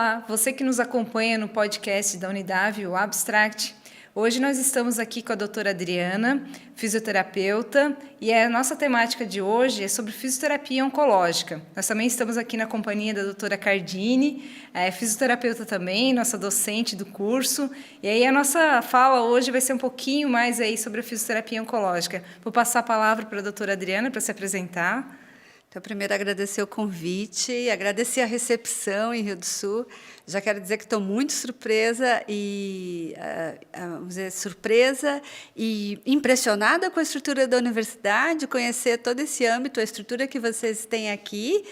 Olá, você que nos acompanha no podcast da Unidade, o Abstract. Hoje nós estamos aqui com a doutora Adriana, fisioterapeuta, e a nossa temática de hoje é sobre fisioterapia oncológica. Nós também estamos aqui na companhia da doutora Cardini, fisioterapeuta também, nossa docente do curso. E aí a nossa fala hoje vai ser um pouquinho mais aí sobre a fisioterapia oncológica. Vou passar a palavra para a doutora Adriana para se apresentar. Então, primeiro, agradecer o convite, agradecer a recepção em Rio do Sul. Já quero dizer que estou muito surpresa e impressionada com a estrutura da universidade, conhecer todo esse âmbito, a estrutura que vocês têm aqui.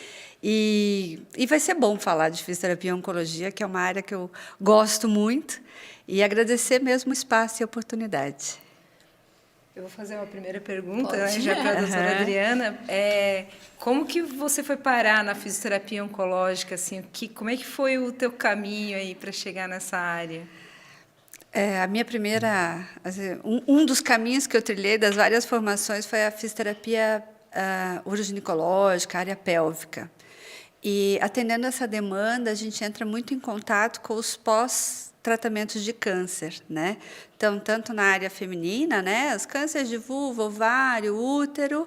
E vai ser bom falar de fisioterapia e oncologia, que é uma área que eu gosto muito, e agradecer mesmo o espaço e a oportunidade. Eu vou fazer uma primeira pergunta, já para a doutora Adriana. Como que você foi parar na fisioterapia oncológica? Assim, como é que foi o teu caminho aí para chegar nessa área? A minha primeira... Um dos caminhos que eu trilhei das várias formações foi a fisioterapia uroginicológica, área pélvica. E, atendendo essa demanda, a gente entra muito em contato com os tratamentos de câncer, né? Então, tanto na área feminina, né, os cânceres de vulva, ovário, útero,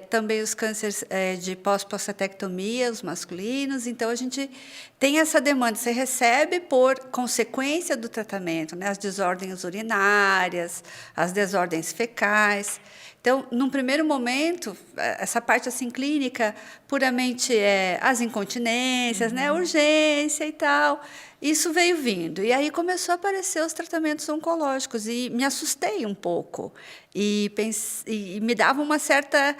também os cânceres de pós-prostatectomia, os masculinos. Então, a gente tem essa demanda, você recebe por consequência do tratamento, né, as desordens urinárias, as desordens fecais. Então, num primeiro momento, essa parte assim clínica, puramente as incontinências, né, urgência e tal, isso veio vindo. E aí começou a aparecer os tratamentos oncológicos e me assustei um pouco e me dava uma certa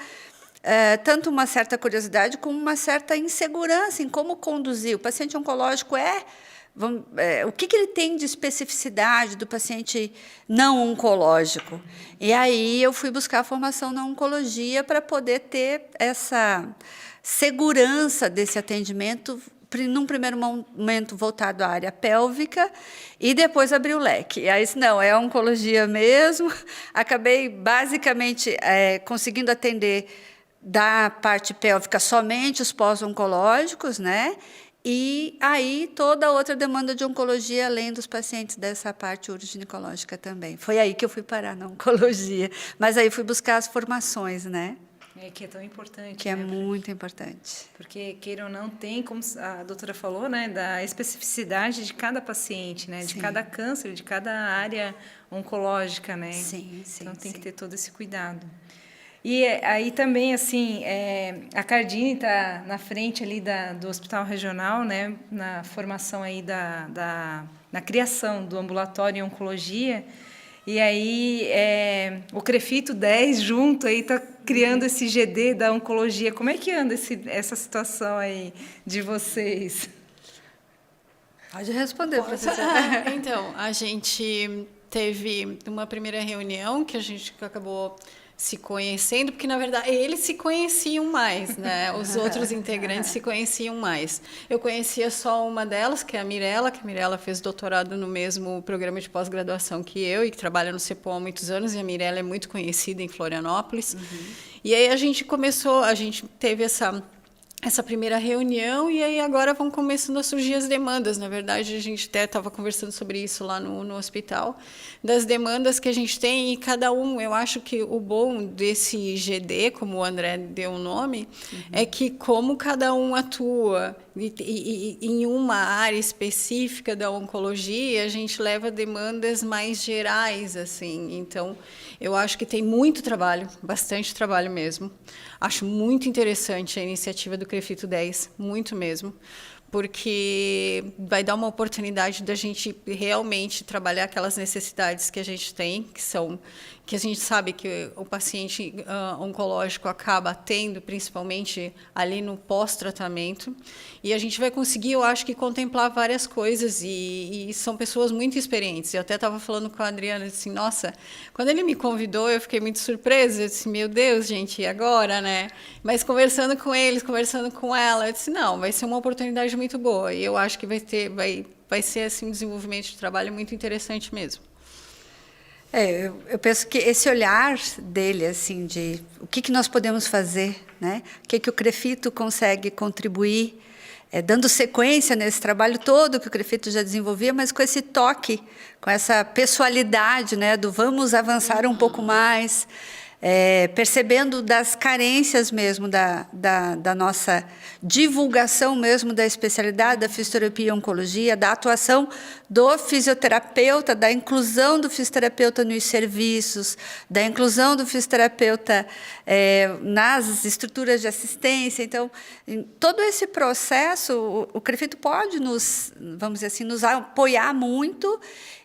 tanto uma certa curiosidade como uma certa insegurança em como conduzir. O paciente oncológico o que ele tem de especificidade do paciente não oncológico? E aí eu fui buscar a formação na oncologia para poder ter essa segurança desse atendimento, num primeiro momento voltado à área pélvica, e depois abri o leque. E aí, não, é a oncologia mesmo. Acabei, basicamente, conseguindo atender da parte pélvica somente os pós-oncológicos, né? E aí toda outra demanda de oncologia, além dos pacientes dessa parte uroginicológica também. Foi aí que eu fui parar na oncologia. Mas aí fui buscar as formações, né? Que é tão importante. Que é muito importante. Porque, queira ou não, tem, como a doutora falou, né, da especificidade de cada paciente, né, de cada câncer, de cada área oncológica, né? Sim, sim. Então tem que ter todo esse cuidado. E aí também, assim, a Cardini está na frente ali do Hospital Regional, né, na formação aí na criação do ambulatório em oncologia. E aí o Crefito 10 junto aí está criando esse GD da oncologia. Como é que anda essa situação aí de vocês? Pode responder, professora. Então, a gente teve uma primeira reunião que a gente acabou se conhecendo, porque, na verdade, eles se conheciam mais, né? Os outros integrantes se conheciam mais. Eu conhecia só uma delas, que é a Mirella fez doutorado no mesmo programa de pós-graduação que eu, e que trabalha no CEPOM há muitos anos, e a Mirella é muito conhecida em Florianópolis. E aí a gente teve essa primeira reunião, e aí agora vão começando a surgir as demandas. Na verdade, a gente até estava conversando sobre isso lá no hospital, das demandas que a gente tem, e cada um, eu acho que o bom desse GD, como o André deu o nome, é que como cada um atua em uma área específica da oncologia, a gente leva demandas mais gerais, assim. Então, eu acho que tem muito trabalho, bastante trabalho mesmo. Acho muito interessante a iniciativa do Crefito 10, muito mesmo, porque vai dar uma oportunidade da gente realmente trabalhar aquelas necessidades que a gente tem, que a gente sabe que o paciente oncológico acaba tendo, principalmente ali no pós-tratamento, e a gente vai conseguir, eu acho que, contemplar várias coisas, e são pessoas muito experientes. Eu até estava falando com a Adriana, assim, nossa, quando ele me convidou, eu fiquei muito surpresa, eu disse, meu Deus, gente, e agora, né? Mas conversando com eles, conversando com ela, eu disse, não, vai ser uma oportunidade muito boa, e eu acho que vai ser assim, um desenvolvimento de trabalho muito interessante mesmo. Eu penso que esse olhar dele, assim, de o que nós podemos fazer, né? O que o Crefito consegue contribuir, dando sequência nesse trabalho todo que o CREFITO já desenvolvia, mas com esse toque, com essa pessoalidade, né, do vamos avançar um pouco mais, percebendo das carências mesmo da nossa divulgação mesmo da especialidade da fisioterapia e oncologia, da atuação do fisioterapeuta, da inclusão do fisioterapeuta nos serviços, da inclusão do fisioterapeuta nas estruturas de assistência. Então, em todo esse processo, o CREFITO pode vamos dizer assim, nos apoiar muito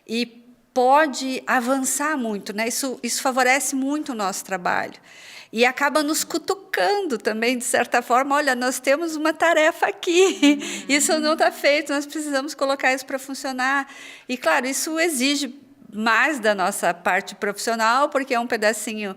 e pode avançar muito, né? Isso favorece muito o nosso trabalho. E acaba nos cutucando também, de certa forma, olha, nós temos uma tarefa aqui, isso não está feito, nós precisamos colocar isso para funcionar. E, claro, isso exige mais da nossa parte profissional, porque é um pedacinho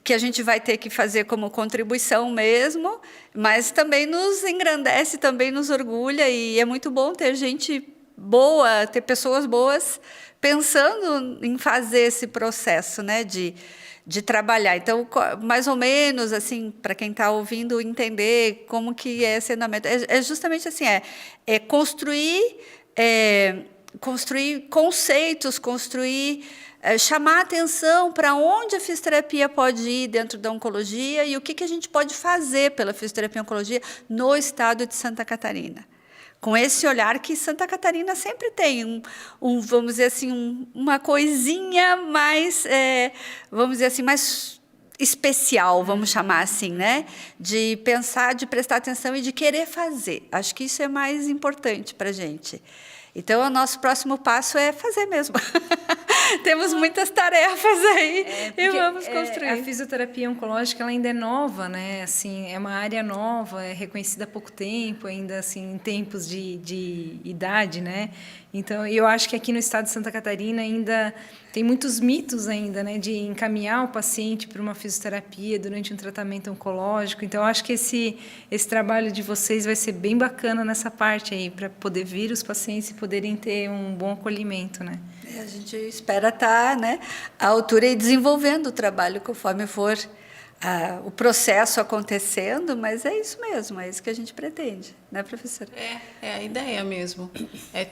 que a gente vai ter que fazer como contribuição mesmo, mas também nos engrandece, também nos orgulha, e é muito bom ter gente boa, ter pessoas boas pensando em fazer esse processo, né, de trabalhar. Então, mais ou menos, assim, para quem está ouvindo, entender como que é esse andamento. É justamente assim, construir conceitos, chamar atenção para onde a fisioterapia pode ir dentro da oncologia e o que a gente pode fazer pela fisioterapia e oncologia no estado de Santa Catarina. Com esse olhar que Santa Catarina sempre tem vamos dizer assim, uma coisinha mais, vamos dizer assim, mais especial, vamos chamar assim, né? De pensar, de prestar atenção e de querer fazer. Acho que isso é mais importante para a gente. Então, o nosso próximo passo é fazer mesmo. Temos muitas tarefas aí e vamos construir. A fisioterapia oncológica ela ainda é nova, né? Assim, é uma área nova, é reconhecida há pouco tempo, ainda assim, em tempos de idade, né? Então, eu acho que aqui no estado de Santa Catarina ainda tem muitos mitos ainda, né, de encaminhar o paciente para uma fisioterapia durante um tratamento oncológico. Então, eu acho que esse trabalho de vocês vai ser bem bacana nessa parte aí, para poder vir os pacientes e poderem ter um bom acolhimento, né? A gente espera estar, né, à altura e desenvolvendo o trabalho conforme for o processo acontecendo, mas é isso mesmo, é isso que a gente pretende, né, professora? É a ideia mesmo,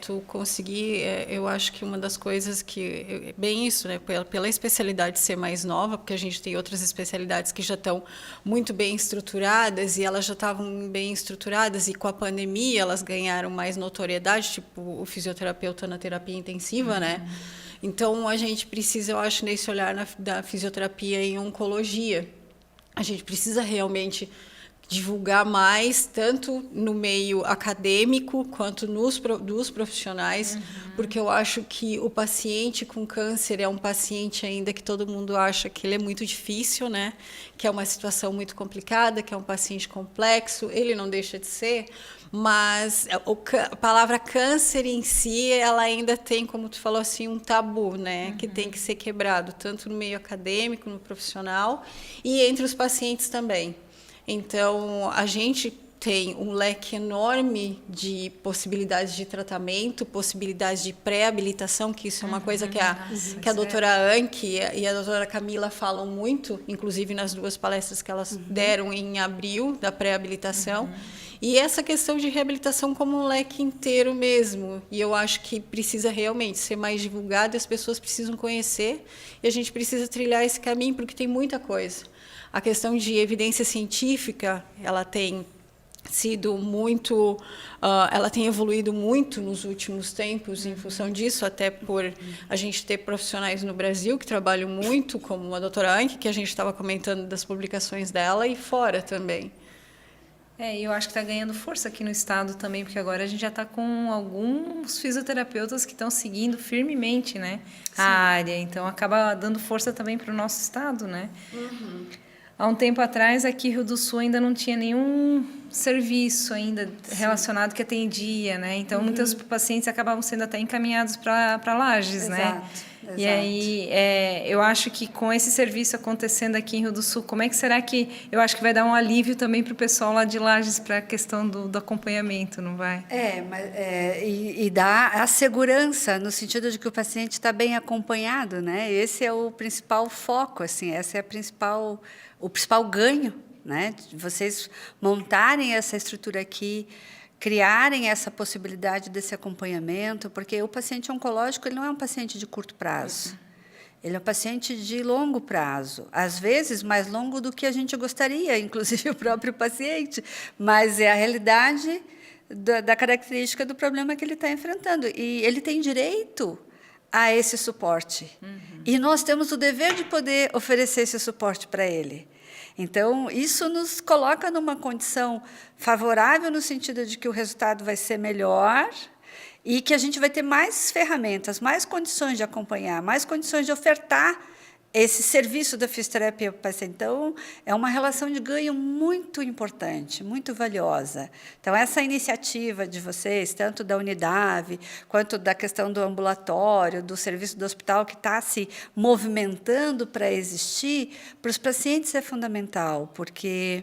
tu conseguir, eu acho que uma das coisas que, bem isso, né, pela especialidade ser mais nova, porque a gente tem outras especialidades que já estão muito bem estruturadas e elas já estavam bem estruturadas e com a pandemia elas ganharam mais notoriedade, tipo o fisioterapeuta na terapia intensiva, né? Então a gente precisa, eu acho, nesse olhar da fisioterapia em oncologia, a gente precisa realmente divulgar mais, tanto no meio acadêmico quanto dos profissionais, porque eu acho que o paciente com câncer é um paciente ainda que todo mundo acha que ele é muito difícil, né? Que é uma situação muito complicada, que é um paciente complexo, ele não deixa de ser, mas a palavra câncer em si, ela ainda tem, como tu falou assim, um tabu, né? Que tem que ser quebrado, tanto no meio acadêmico, no profissional, e entre os pacientes também. Então, a gente tem um leque enorme de possibilidades de tratamento, possibilidades de pré-habilitação, que isso é uma coisa que a doutora Anke e a doutora Camila falam muito, inclusive nas duas palestras que elas deram em abril, da pré-habilitação. E essa questão de reabilitação como um leque inteiro mesmo. E eu acho que precisa realmente ser mais divulgado, e as pessoas precisam conhecer, e a gente precisa trilhar esse caminho, porque tem muita coisa. A questão de evidência científica, ela tem sido muito, ela tem evoluído muito nos últimos tempos em função disso, até por a gente ter profissionais no Brasil que trabalham muito, como a doutora Anke, que a gente estava comentando das publicações dela, e fora também. Eu acho que está ganhando força aqui no estado também, porque agora a gente já está com alguns fisioterapeutas que estão seguindo firmemente, né, a área, então acaba dando força também para o nosso estado, né? Há um tempo atrás, aqui em Rio do Sul ainda não tinha nenhum serviço ainda relacionado que atendia, né? Então, muitos pacientes acabavam sendo até encaminhados para Lages, né? Exato. E aí, eu acho que com esse serviço acontecendo aqui em Rio do Sul, como é que será que... Eu acho que vai dar um alívio também para o pessoal lá de Lages para a questão do acompanhamento, não vai? E dá a segurança, no sentido de que o paciente está bem acompanhado, né? Esse é o principal foco, assim, essa é o principal ganho, né? De vocês montarem essa estrutura aqui, criarem essa possibilidade desse acompanhamento, porque o paciente oncológico ele não é um paciente de curto prazo. Ele é um paciente de longo prazo, às vezes mais longo do que a gente gostaria, inclusive o próprio paciente, mas é a realidade da característica do problema que ele está enfrentando. E ele tem direito a esse suporte. E nós temos o dever de poder oferecer esse suporte para ele. Então, isso nos coloca numa condição favorável no sentido de que o resultado vai ser melhor e que a gente vai ter mais ferramentas, mais condições de acompanhar, mais condições de ofertar esse serviço da fisioterapia para o paciente. Então, é uma relação de ganho muito importante, muito valiosa. Então, essa iniciativa de vocês, tanto da Unidave, quanto da questão do ambulatório, do serviço do hospital, que está se movimentando para existir, para os pacientes é fundamental, porque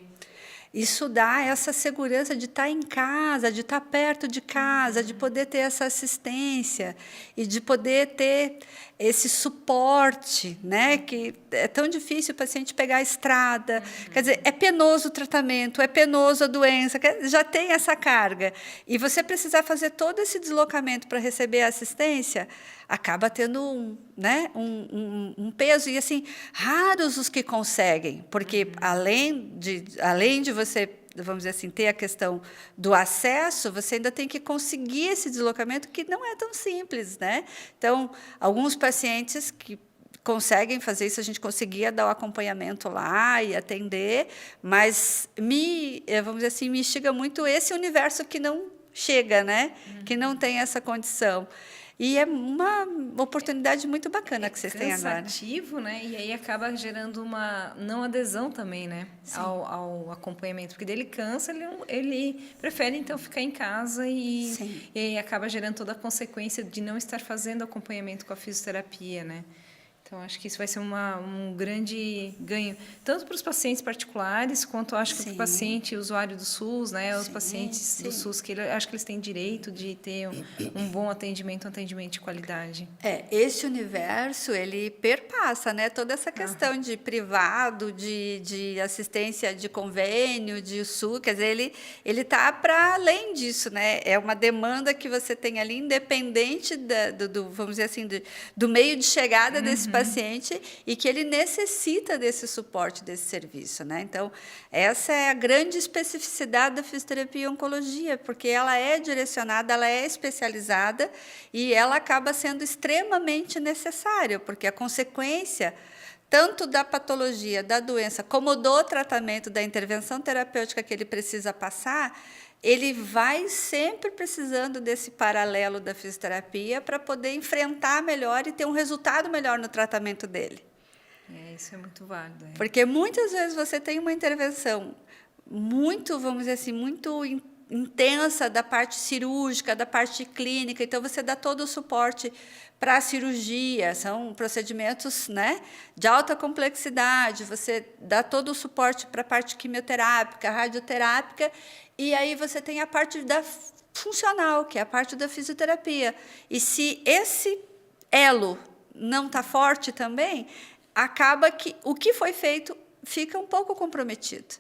isso dá essa segurança de estar em casa, de estar perto de casa, de poder ter essa assistência e de poder ter esse suporte, né? Que é tão difícil o paciente pegar a estrada. Quer dizer, é penoso o tratamento, é penoso a doença, já tem essa carga. E você precisar fazer todo esse deslocamento para receber a assistência, acaba tendo um peso. E, assim, raros os que conseguem, porque, além de você, vamos dizer assim, ter a questão do acesso, você ainda tem que conseguir esse deslocamento, que não é tão simples, né? Então, alguns pacientes que conseguem fazer isso, a gente conseguia dar o acompanhamento lá e atender, mas vamos dizer assim, me instiga muito esse universo que não chega, né? Que não tem essa condição. E é uma oportunidade muito bacana que vocês têm agora. Cansativo, né? E aí acaba gerando uma não adesão também, né? Ao acompanhamento. Porque dele cansa, ele prefere, então, ficar em casa e aí acaba gerando toda a consequência de não estar fazendo acompanhamento com a fisioterapia, né? Então, acho que isso vai ser um grande ganho, tanto para os pacientes particulares, quanto acho que para o paciente usuário do SUS, né? Os pacientes do SUS, que acho que eles têm direito de ter um bom atendimento, um atendimento de qualidade. Esse universo, ele perpassa, né? Toda essa questão de privado, de assistência de convênio, de SUS, quer dizer, ele está para além disso, né? É uma demanda que você tem ali, independente vamos dizer assim, do meio de chegada desse paciente, e que ele necessita desse suporte, desse serviço, né? Então, essa é a grande especificidade da fisioterapia e oncologia, porque ela é direcionada, ela é especializada e ela acaba sendo extremamente necessária, porque a consequência tanto da patologia, da doença, como do tratamento, da intervenção terapêutica que ele precisa passar, ele vai sempre precisando desse paralelo da fisioterapia para poder enfrentar melhor e ter um resultado melhor no tratamento dele. Isso é muito válido. Porque muitas vezes você tem uma intervenção muito, vamos dizer assim, muito intensa da parte cirúrgica, da parte clínica, então você dá todo o suporte para a cirurgia, são procedimentos, né, de alta complexidade, você dá todo o suporte para a parte quimioterápica, radioterápica, e aí você tem a parte da funcional, que é a parte da fisioterapia. E se esse elo não está forte também, acaba que o que foi feito fica um pouco comprometido.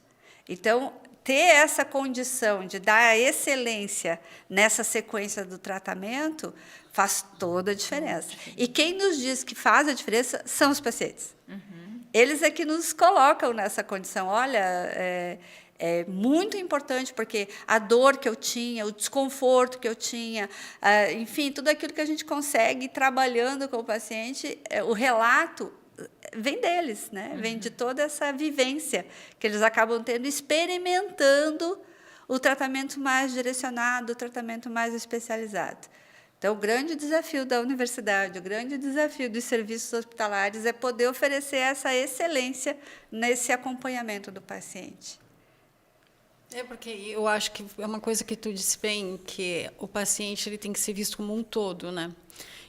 Então, ter essa condição de dar a excelência nessa sequência do tratamento faz toda a diferença. E quem nos diz que faz a diferença são os pacientes. Eles é que nos colocam nessa condição. Olha, é muito importante, porque a dor que eu tinha, o desconforto que eu tinha, enfim, tudo aquilo que a gente consegue trabalhando com o paciente, o relato vem deles, né? Vem de toda essa vivência que eles acabam tendo, experimentando o tratamento mais direcionado, o tratamento mais especializado. Então, o grande desafio da universidade, o grande desafio dos serviços hospitalares é poder oferecer essa excelência nesse acompanhamento do paciente. Porque eu acho que é uma coisa que tu disse bem, que o paciente ele tem que ser visto como um todo, né?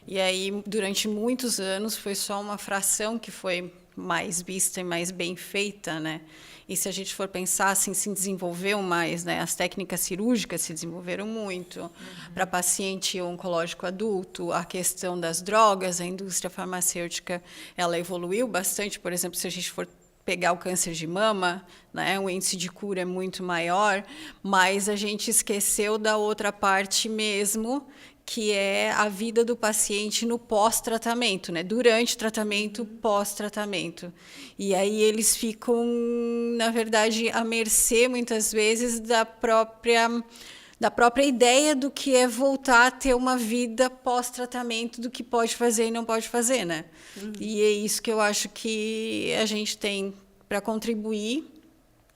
E aí, durante muitos anos, foi só uma fração que foi mais vista e mais bem feita, né? E se a gente for pensar, assim, se desenvolveu mais, né? As técnicas cirúrgicas se desenvolveram muito. Para paciente oncológico adulto, a questão das drogas, a indústria farmacêutica, ela evoluiu bastante. Por exemplo, se a gente for pegar o câncer de mama, né, o índice de cura é muito maior, mas a gente esqueceu da outra parte mesmo, que é a vida do paciente no pós-tratamento, né? Durante o tratamento, pós-tratamento. E aí eles ficam, na verdade, à mercê, muitas vezes, da própria ideia do que é voltar a ter uma vida pós-tratamento, do que pode fazer e não pode fazer, né? E é isso que eu acho que a gente tem para contribuir.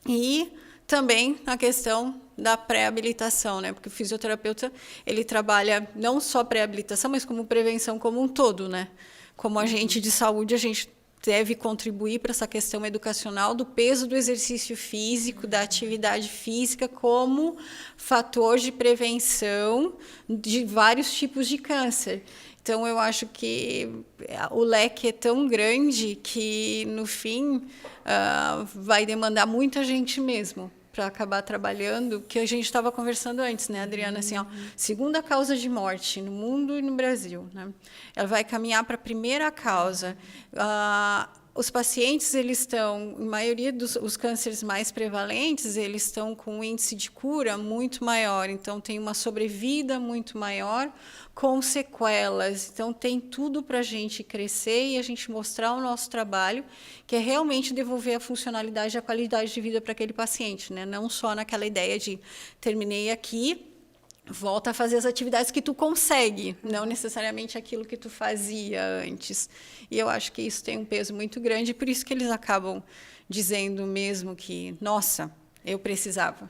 E também na questão da pré-habilitação, né? Porque o fisioterapeuta, ele trabalha não só pré-habilitação, mas como prevenção como um todo, né? Como agente de saúde, a gente deve contribuir para essa questão educacional do peso do exercício físico, da atividade física como fator de prevenção de vários tipos de câncer. Então, eu acho que o leque é tão grande que, no fim, vai demandar muita gente mesmo para acabar trabalhando, que a gente estava conversando antes, né, Adriana? Assim, ó, segunda causa de morte no mundo e no Brasil, né? Ela vai caminhar para a primeira causa. Os pacientes, eles estão, em maioria dos cânceres mais prevalentes, eles estão com um índice de cura muito maior, então tem uma sobrevida muito maior, com sequelas. Então, tem tudo para a gente crescer e a gente mostrar o nosso trabalho, que é realmente devolver a funcionalidade e a qualidade de vida para aquele paciente, né? Não só naquela ideia de terminei aqui, volta a fazer as atividades que tu consegue, não necessariamente aquilo que tu fazia antes. E eu acho que isso tem um peso muito grande, por isso que eles acabam dizendo mesmo que, nossa, eu precisava.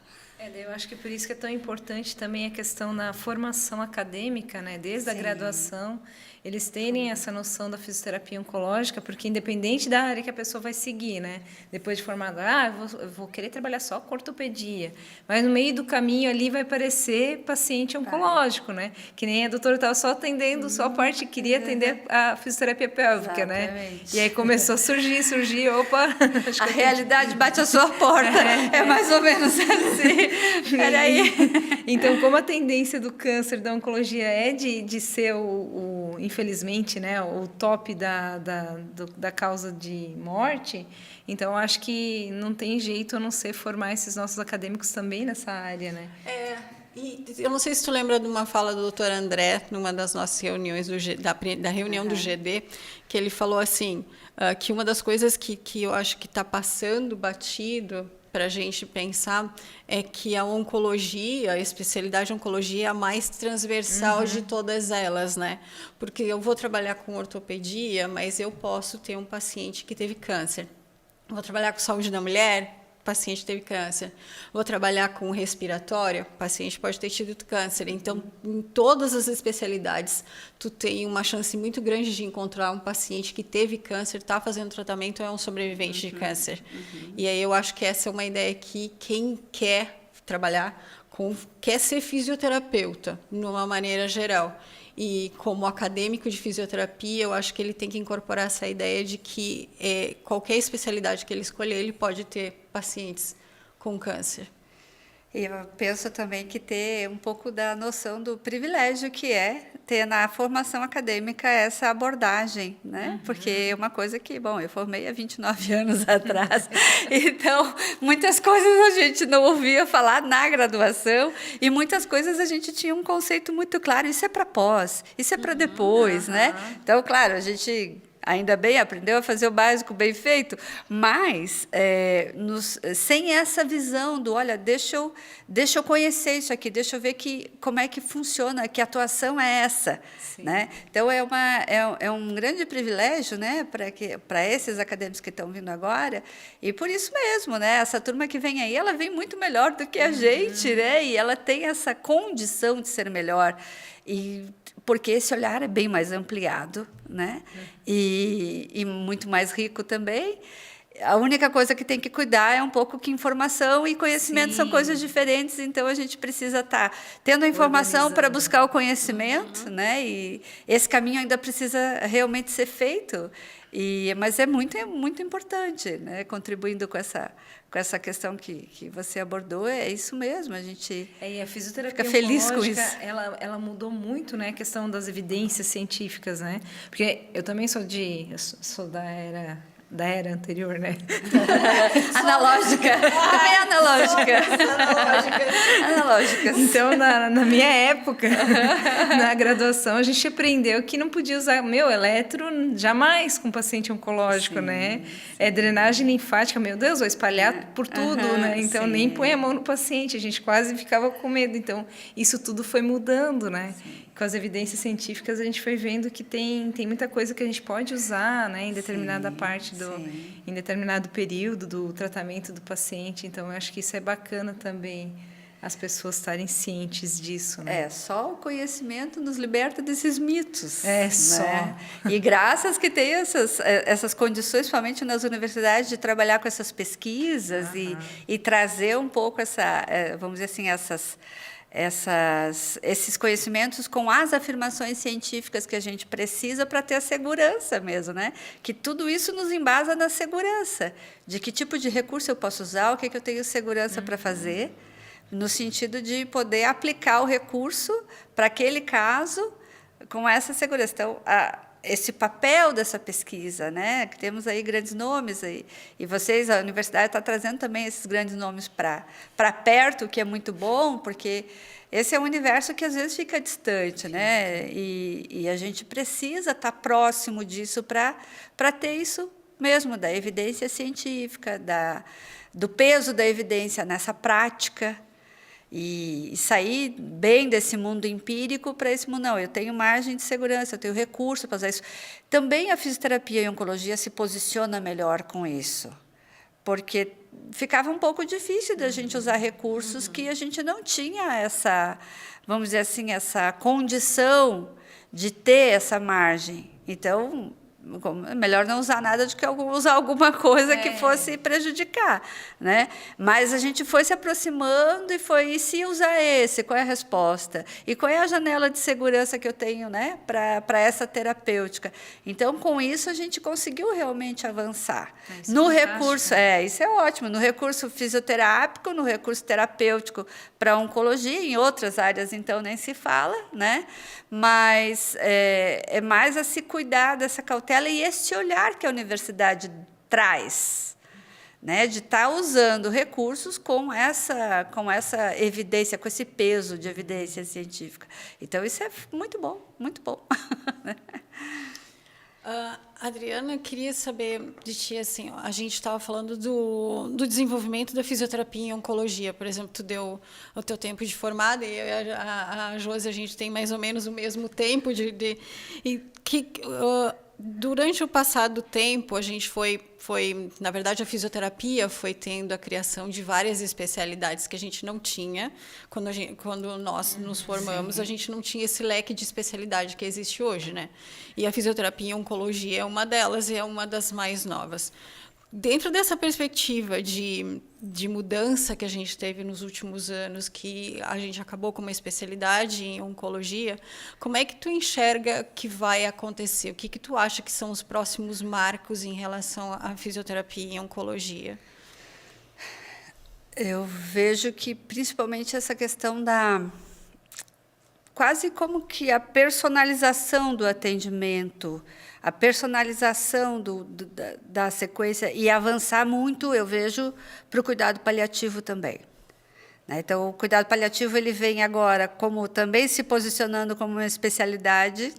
Eu acho que por isso que é tão importante também a questão da formação acadêmica, né? Desde a graduação, eles terem essa noção da fisioterapia oncológica, porque independente da área que a pessoa vai seguir, né? Depois de formada, eu vou querer trabalhar só com ortopedia, mas no meio do caminho ali vai aparecer paciente oncológico, né? Que nem a doutora estava só atendendo, só a parte que queria atender a fisioterapia pélvica, né? E aí começou a surgir, opa... A realidade bate a sua porta, é mais ou menos assim. Peraí. Então, como a tendência do câncer, da oncologia é de ser infelizmente, né, o top da causa de morte, então eu acho que não tem jeito a não ser formar esses nossos acadêmicos também nessa área, né? E eu não sei se tu lembra de uma fala do Dr. André, numa das nossas reuniões, da reunião do GD, que ele falou assim, que uma das coisas que eu acho que está passando batido para a gente pensar é que a oncologia, a especialidade de oncologia é a mais transversal de todas elas, né? Porque eu vou trabalhar com ortopedia, mas eu posso ter um paciente que teve câncer. Vou trabalhar com saúde da mulher, o paciente teve câncer. Vou trabalhar com respiratório, o paciente pode ter tido câncer. Então, em todas as especialidades, tu tem uma chance muito grande de encontrar um paciente que teve câncer, está fazendo tratamento, é um sobrevivente de câncer. E aí eu acho que essa é uma ideia que quem quer trabalhar quer ser fisioterapeuta, de uma maneira geral. E como acadêmico de fisioterapia, eu acho que ele tem que incorporar essa ideia de que qualquer especialidade que ele escolher, ele pode ter pacientes com câncer. E eu penso também que ter um pouco da noção do privilégio que é ter na formação acadêmica essa abordagem, né? Porque é uma coisa que, bom, eu formei há 29 anos atrás, então muitas coisas a gente não ouvia falar na graduação e muitas coisas a gente tinha um conceito muito claro, isso é para pós, isso é para depois, né? Então, claro, a gente... ainda bem, aprendeu a fazer o básico bem feito, mas sem essa visão do, olha, deixa eu conhecer isso aqui, deixa eu ver como é que funciona, que atuação é essa. Né? Então, é um grande privilégio, né, para esses acadêmicos que estão vindo agora, e por isso mesmo, né, essa turma que vem aí, ela vem muito melhor do que a gente, né, e ela tem essa condição de ser melhor. Porque esse olhar é bem mais ampliado, né? E muito mais rico também. A única coisa que tem que cuidar é um pouco que informação e conhecimento são coisas diferentes, então a gente precisa estar tendo a informação para buscar o conhecimento, né? E esse caminho ainda precisa realmente ser feito. Mas é muito importante, né? Contribuindo com essa questão que você abordou, é isso mesmo, a gente e a fisioterapia fica feliz com isso. Ela mudou muito, né, a questão das evidências científicas, né? Porque eu também sou da era da era anterior, né? Analógica. Também analógica. Analógicas. Então, na minha época, na graduação, a gente aprendeu que não podia usar, eletro jamais com paciente oncológico, né? É drenagem linfática, meu Deus, vou espalhar por tudo, né? Então, nem põe a mão no paciente, a gente quase ficava com medo. Então, isso tudo foi mudando, né? Com as evidências científicas, a gente foi vendo que tem muita coisa que a gente pode usar, né? Em determinada parte em determinado período do tratamento do paciente. Então, eu acho que isso é bacana também, as pessoas estarem cientes disso, né? Só o conhecimento nos liberta desses mitos. Só. Né? E graças que tem essas condições, principalmente nas universidades, de trabalhar com essas pesquisas e trazer um pouco vamos dizer assim, esses conhecimentos com as afirmações científicas que a gente precisa para ter a segurança mesmo, né? Que tudo isso nos embasa na segurança, de que tipo de recurso eu posso usar, o que eu tenho segurança para fazer, no sentido de poder aplicar o recurso para aquele caso com essa segurança. Então, esse papel dessa pesquisa, né? Que temos aí grandes nomes, e vocês, a universidade está trazendo também esses grandes nomes para perto, o que é muito bom, porque esse é um universo que às vezes fica distante, né? E a gente precisa estar próximo disso para ter isso mesmo, da evidência científica, do peso da evidência nessa prática, e sair bem desse mundo empírico para esse mundo. Não, eu tenho margem de segurança, eu tenho recurso para fazer isso. Também a fisioterapia e a oncologia se posiciona melhor com isso, porque ficava um pouco difícil da gente usar recursos que a gente não tinha vamos dizer assim, essa condição de ter essa margem. Então, é melhor não usar nada do que usar alguma coisa que fosse prejudicar, né? Mas a gente foi se aproximando e se usar esse, qual é a resposta? E qual é a janela de segurança que eu tenho, né, para essa terapêutica? Então, com isso, a gente conseguiu realmente avançar. No recurso, isso é ótimo, no recurso fisioterápico, no recurso terapêutico para oncologia, em outras áreas, então, nem se fala, né? Mas é mais a se cuidar dessa cautela e esse olhar que a universidade traz, né, de estar usando recursos com essa evidência, com esse peso de evidência científica. Então, isso é muito bom, muito bom. Adriana, eu queria saber de ti, assim, a gente estava falando do desenvolvimento da fisioterapia em oncologia, por exemplo, tu deu o teu tempo de formada e a Josi, a gente tem mais ou menos o mesmo tempo durante o passado tempo, a gente na verdade, a fisioterapia foi tendo a criação de várias especialidades que a gente não tinha. Quando nós nos formamos, a gente não tinha esse leque de especialidade que existe hoje, né? E a fisioterapia em oncologia é uma delas e é uma das mais novas. Dentro dessa perspectiva de mudança que a gente teve nos últimos anos, que a gente acabou com uma especialidade em oncologia, como é que tu enxerga que vai acontecer? O que tu acha que são os próximos marcos em relação à fisioterapia em oncologia? Eu vejo que, principalmente, essa questão quase como que a personalização do atendimento, a personalização da sequência e avançar muito, eu vejo, para o cuidado paliativo também. Então, o cuidado paliativo ele vem agora como também se posicionando como uma especialidade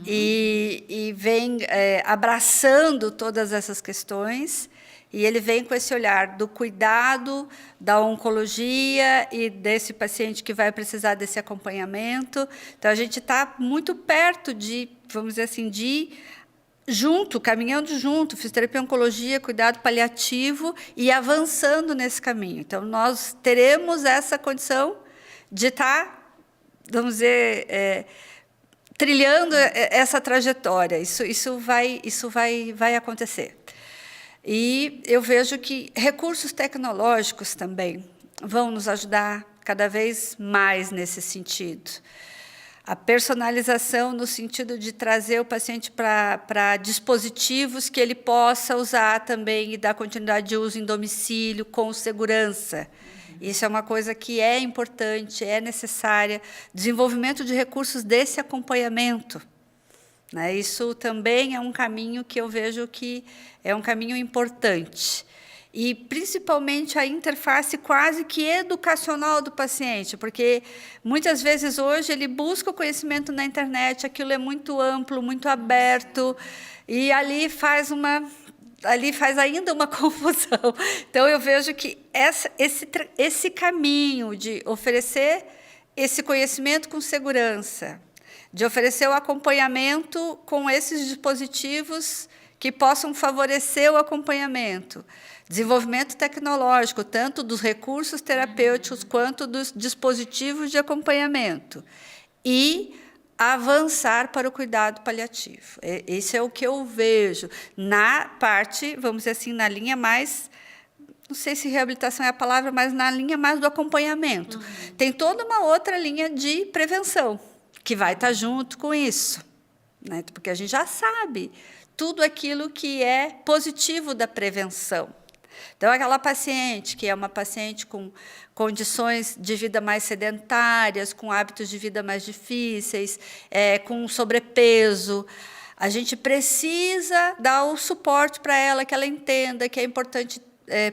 e vem abraçando todas essas questões. E ele vem com esse olhar do cuidado, da oncologia e desse paciente que vai precisar desse acompanhamento. Então, a gente está muito perto vamos dizer assim, caminhando junto, fisioterapia, oncologia, cuidado paliativo e avançando nesse caminho. Então, nós teremos essa condição de estar, vamos dizer, trilhando essa trajetória. Isso vai acontecer. E eu vejo que recursos tecnológicos também vão nos ajudar cada vez mais nesse sentido. A personalização no sentido de trazer o paciente para dispositivos que ele possa usar também e dar continuidade de uso em domicílio com segurança. Isso é uma coisa que é importante, é necessária. Desenvolvimento de recursos desse acompanhamento. né? Isso também é um caminho que eu vejo que é um caminho importante. E, principalmente, a interface quase que educacional do paciente, porque, muitas vezes, hoje, ele busca o conhecimento na internet, aquilo é muito amplo, muito aberto, e ali faz ainda uma confusão. Então, eu vejo que esse caminho de oferecer esse conhecimento com segurança, de oferecer o acompanhamento com esses dispositivos que possam favorecer o acompanhamento, desenvolvimento tecnológico, tanto dos recursos terapêuticos quanto dos dispositivos de acompanhamento, e avançar para o cuidado paliativo. Esse é o que eu vejo na parte, vamos dizer assim, na linha mais, não sei se reabilitação é a palavra, mas na linha mais do acompanhamento. Tem toda uma outra linha de prevenção, que vai estar junto com isso, né? Porque a gente já sabe tudo aquilo que é positivo da prevenção. Então, aquela paciente que é uma paciente com condições de vida mais sedentárias, com hábitos de vida mais difíceis, com sobrepeso, a gente precisa dar o suporte para ela, que ela entenda que é importante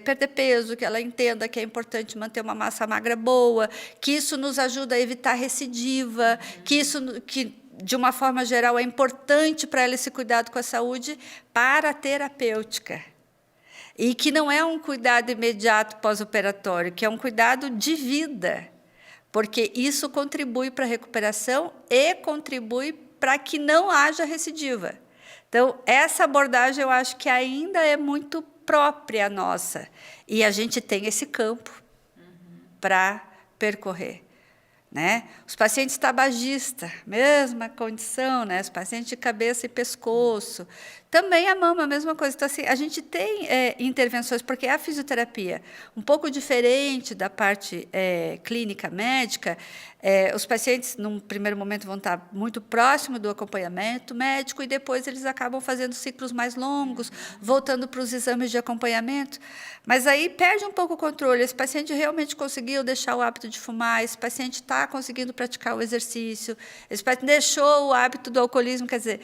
perder peso, que ela entenda que é importante manter uma massa magra boa, que isso nos ajuda a evitar recidiva, que de uma forma geral, é importante para ela esse cuidado com a saúde para a terapêutica. E que não é um cuidado imediato pós-operatório, que é um cuidado de vida, porque isso contribui para a recuperação e contribui para que não haja recidiva. Então, essa abordagem eu acho que ainda é muito própria nossa, e a gente tem esse campo para percorrer. Né? Os pacientes tabagistas, mesma condição, né? Os pacientes de cabeça e pescoço, também a mama, a mesma coisa. Então, assim, a gente tem intervenções, porque a fisioterapia, um pouco diferente da parte clínica médica, os pacientes, num primeiro momento, vão estar muito próximo do acompanhamento médico e depois eles acabam fazendo ciclos mais longos, voltando para os exames de acompanhamento, mas aí perde um pouco o controle. Esse paciente realmente conseguiu deixar o hábito de fumar, esse paciente está conseguindo praticar o exercício, esse paciente deixou o hábito do alcoolismo, quer dizer,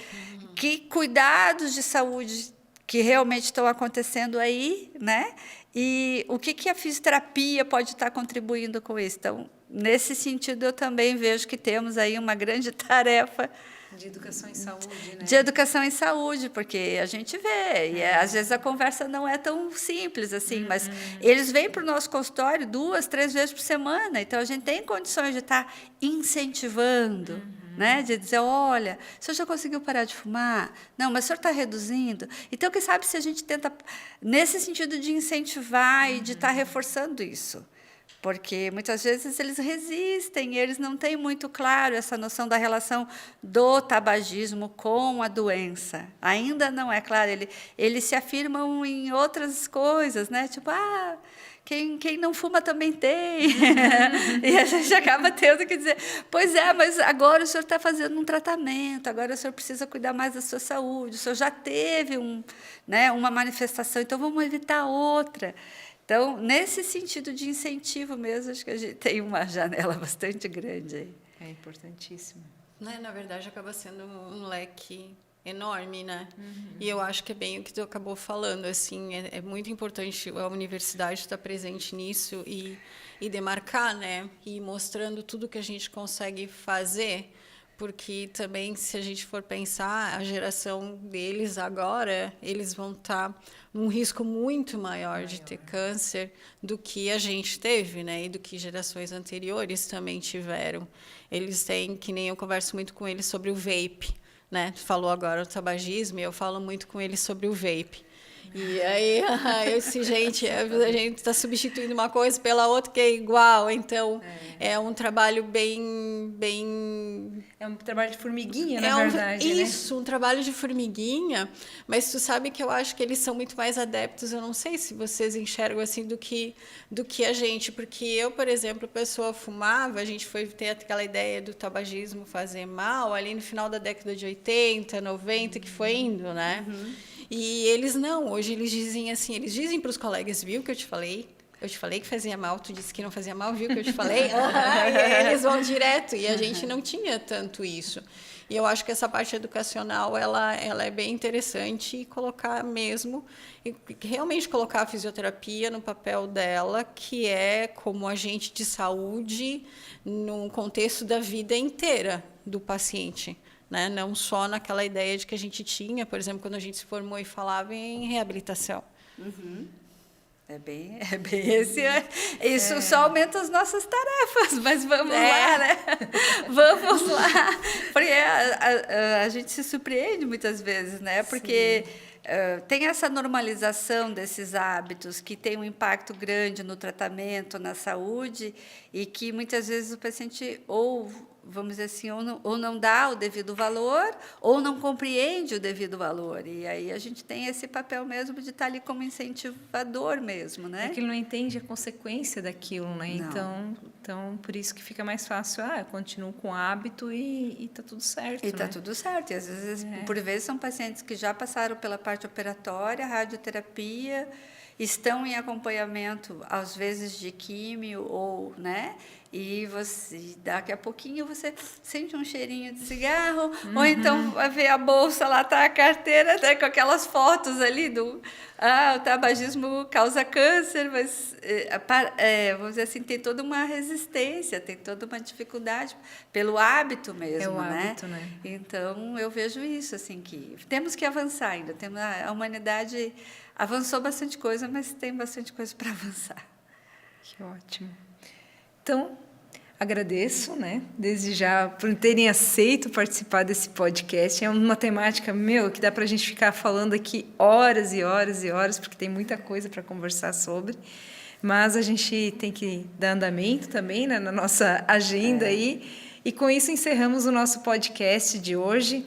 que cuidados de saúde que realmente estão acontecendo aí, né? E o que a fisioterapia pode estar contribuindo com isso? Então, nesse sentido, eu também vejo que temos aí uma grande tarefa de educação em saúde, né? De educação em saúde, porque a gente vê, e às vezes a conversa não é tão simples assim, mas eles vêm para o nosso consultório 2, 3 vezes por semana, então a gente tem condições de estar incentivando, né? De dizer, olha, o senhor já conseguiu parar de fumar? Não, mas o senhor está reduzindo? Então, quem sabe se a gente tenta, nesse sentido de incentivar e de estar reforçando isso. Porque, muitas vezes, eles resistem, eles não têm muito claro essa noção da relação do tabagismo com a doença. Ainda não é claro. Eles se afirmam em outras coisas, né? Tipo, quem não fuma também tem. E a gente acaba tendo que dizer, pois é, mas agora o senhor está fazendo um tratamento, agora o senhor precisa cuidar mais da sua saúde, o senhor já teve uma manifestação, então vamos evitar outra. Então, nesse sentido de incentivo mesmo, acho que a gente tem uma janela bastante grande aí. É importantíssimo. Na verdade, acaba sendo um leque enorme, né? E eu acho que é bem o que tu acabou falando, assim, é muito importante a universidade estar presente nisso e demarcar, né? E mostrando tudo que a gente consegue fazer, porque também, se a gente for pensar, a geração deles agora, eles vão estar num risco muito maior de ter câncer do que a gente teve, né? E do que gerações anteriores também tiveram. Eles têm, que nem eu converso muito com eles sobre o vape, né? Tu falou agora o tabagismo, e eu falo muito com eles sobre o vape. E aí, eu disse, gente, a gente está substituindo uma coisa pela outra que é igual. Então, é um trabalho bem... É um trabalho de formiguinha, na verdade, né? Isso, um trabalho de formiguinha. Mas tu sabe que eu acho que eles são muito mais adeptos, eu não sei se vocês enxergam assim, do que a gente. Porque eu, por exemplo, a pessoa fumava, a gente foi ter aquela ideia do tabagismo fazer mal ali no final da década de 80, 90, que foi indo, né? E eles não, hoje eles dizem assim, eles dizem para os colegas, viu que eu te falei que fazia mal, tu disse que não fazia mal, viu que eu te falei? E aí eles vão direto, e a gente não tinha tanto isso. E eu acho que essa parte educacional, ela é bem interessante e colocar mesmo, e realmente colocar a fisioterapia no papel dela, que é como agente de saúde no contexto da vida inteira do paciente, né? Não só naquela ideia de que a gente tinha, por exemplo, quando a gente se formou e falava em reabilitação. É bem esse. Isso só aumenta as nossas tarefas, mas vamos lá, né? Vamos lá. Porque a gente se surpreende muitas vezes, né? Porque tem essa normalização desses hábitos que tem um impacto grande no tratamento, na saúde, e que muitas vezes o paciente vamos dizer assim, ou não dá o devido valor, ou não compreende o devido valor. E aí a gente tem esse papel mesmo de estar ali como incentivador mesmo, né? É que ele não entende a consequência daquilo, né? Não. Então, por isso que fica mais fácil. Eu continuo com o hábito e tá tudo certo, E está né? tudo certo. E às vezes, por vezes, são pacientes que já passaram pela parte operatória, radioterapia, estão em acompanhamento, às vezes, de químio, né? E daqui a pouquinho você sente um cheirinho de cigarro, ou então vai ver a bolsa, lá está a carteira, né, com aquelas fotos ali o tabagismo causa câncer, mas, vamos dizer assim, tem toda uma resistência, tem toda uma dificuldade pelo hábito mesmo, hábito, né? Então, eu vejo isso, assim, que temos que avançar ainda, a humanidade avançou bastante coisa, mas tem bastante coisa para avançar. Que ótimo. Então, agradeço, né, desde já, por terem aceito participar desse podcast. É uma temática, que dá para a gente ficar falando aqui horas e horas e horas, porque tem muita coisa para conversar sobre. Mas a gente tem que dar andamento também, né, na nossa agenda aí. E com isso encerramos o nosso podcast de hoje,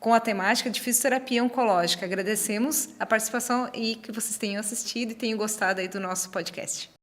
com a temática de fisioterapia oncológica. Agradecemos a participação e que vocês tenham assistido e tenham gostado aí do nosso podcast.